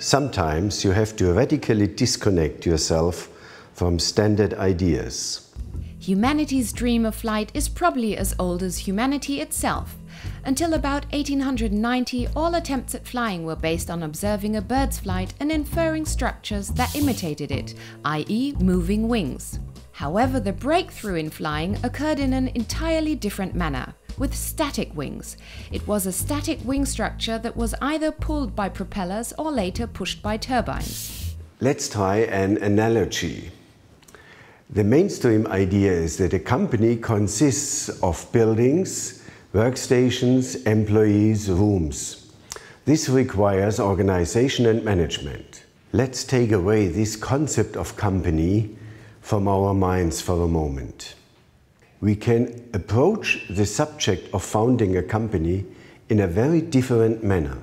Sometimes you have to radically disconnect yourself from standard ideas. Humanity's dream of flight is probably as old as humanity itself. Until about 1890, all attempts at flying were based on observing a bird's flight and inferring structures that imitated it, i.e. moving wings. However, the breakthrough in flying occurred in an entirely different manner, with static wings. It was a static wing structure that was either pulled by propellers or later pushed by turbines. Let's try an analogy. The mainstream idea is that a company consists of buildings, workstations, employees, rooms. This requires organization and management. Let's take away this concept of company from our minds for a moment. We can approach the subject of founding a company in a very different manner.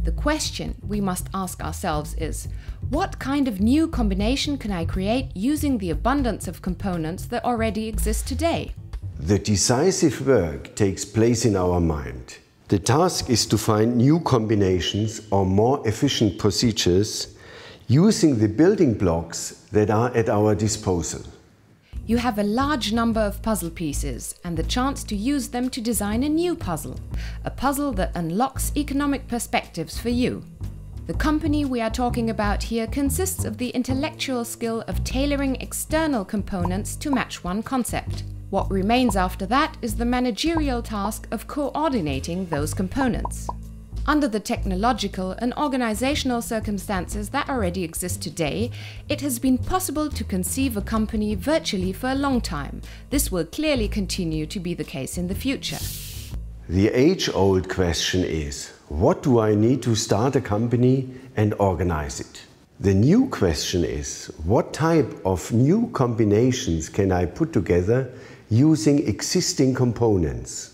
The question we must ask ourselves is, what kind of new combination can I create using the abundance of components that already exist today? The decisive work takes place in our mind. The task is to find new combinations or more efficient procedures using the building blocks that are at our disposal. You have a large number of puzzle pieces and the chance to use them to design a new puzzle, a puzzle that unlocks economic perspectives for you. The company we are talking about here consists of the intellectual skill of tailoring external components to match one concept. What remains after that is the managerial task of coordinating those components. Under the technological and organizational circumstances that already exist today, it has been possible to conceive a company virtually for a long time. This will clearly continue to be the case in the future. The age-old question is, what do I need to start a company and organize it? The new question is, what type of new combinations can I put together using existing components?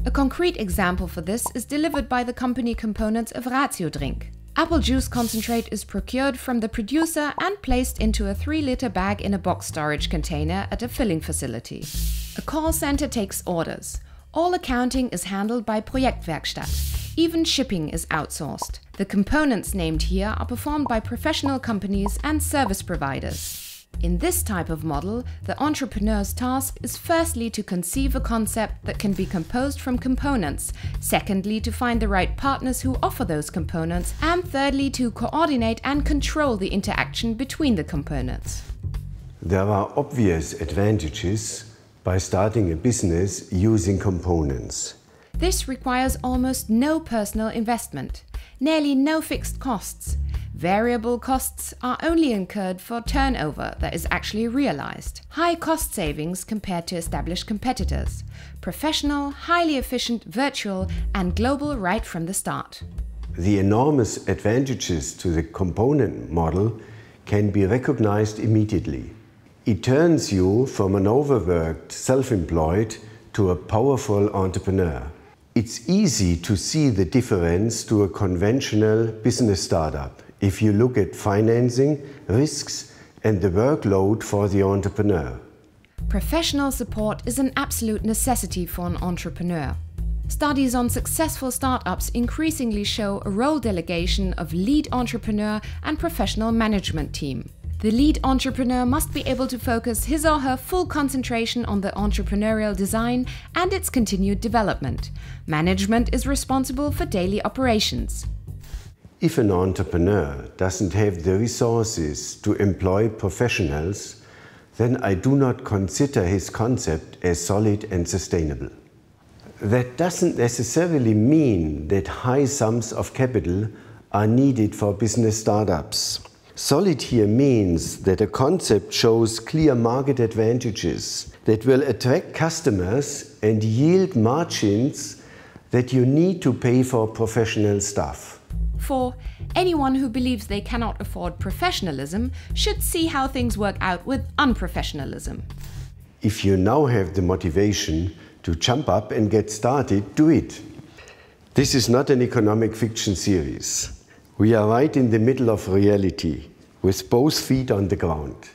A concrete example for this is delivered by the company components of Ratio Drink. Apple juice concentrate is procured from the producer and placed into a 3-liter bag in a box storage container at a filling facility. A call center takes orders. All accounting is handled by Projektwerkstatt. Even shipping is outsourced. The components named here are performed by professional companies and service providers. In this type of model, the entrepreneur's task is firstly to conceive a concept that can be composed from components, secondly to find the right partners who offer those components, and thirdly to coordinate and control the interaction between the components. There are obvious advantages by starting a business using components. This requires almost no personal investment, nearly no fixed costs. Variable costs are only incurred for turnover that is actually realized. High cost savings compared to established competitors. Professional, highly efficient, virtual and global right from the start. The enormous advantages to the component model can be recognized immediately. It turns you from an overworked self-employed to a powerful entrepreneur. It's easy to see the difference to a conventional business startup if you look at financing, risks and the workload for the entrepreneur. Professional support is an absolute necessity for an entrepreneur. Studies on successful startups increasingly show a role delegation of lead entrepreneur and professional management team. The lead entrepreneur must be able to focus his or her full concentration on the entrepreneurial design and its continued development. Management is responsible for daily operations. If an entrepreneur doesn't have the resources to employ professionals, then I do not consider his concept as solid and sustainable. That doesn't necessarily mean that high sums of capital are needed for business startups. Solid here means that a concept shows clear market advantages that will attract customers and yield margins that you need to pay for professional staff. For anyone who believes they cannot afford professionalism should see how things work out with unprofessionalism. If you now have the motivation to jump up and get started, do it. This is not an economic fiction series. We are right in the middle of reality, with both feet on the ground.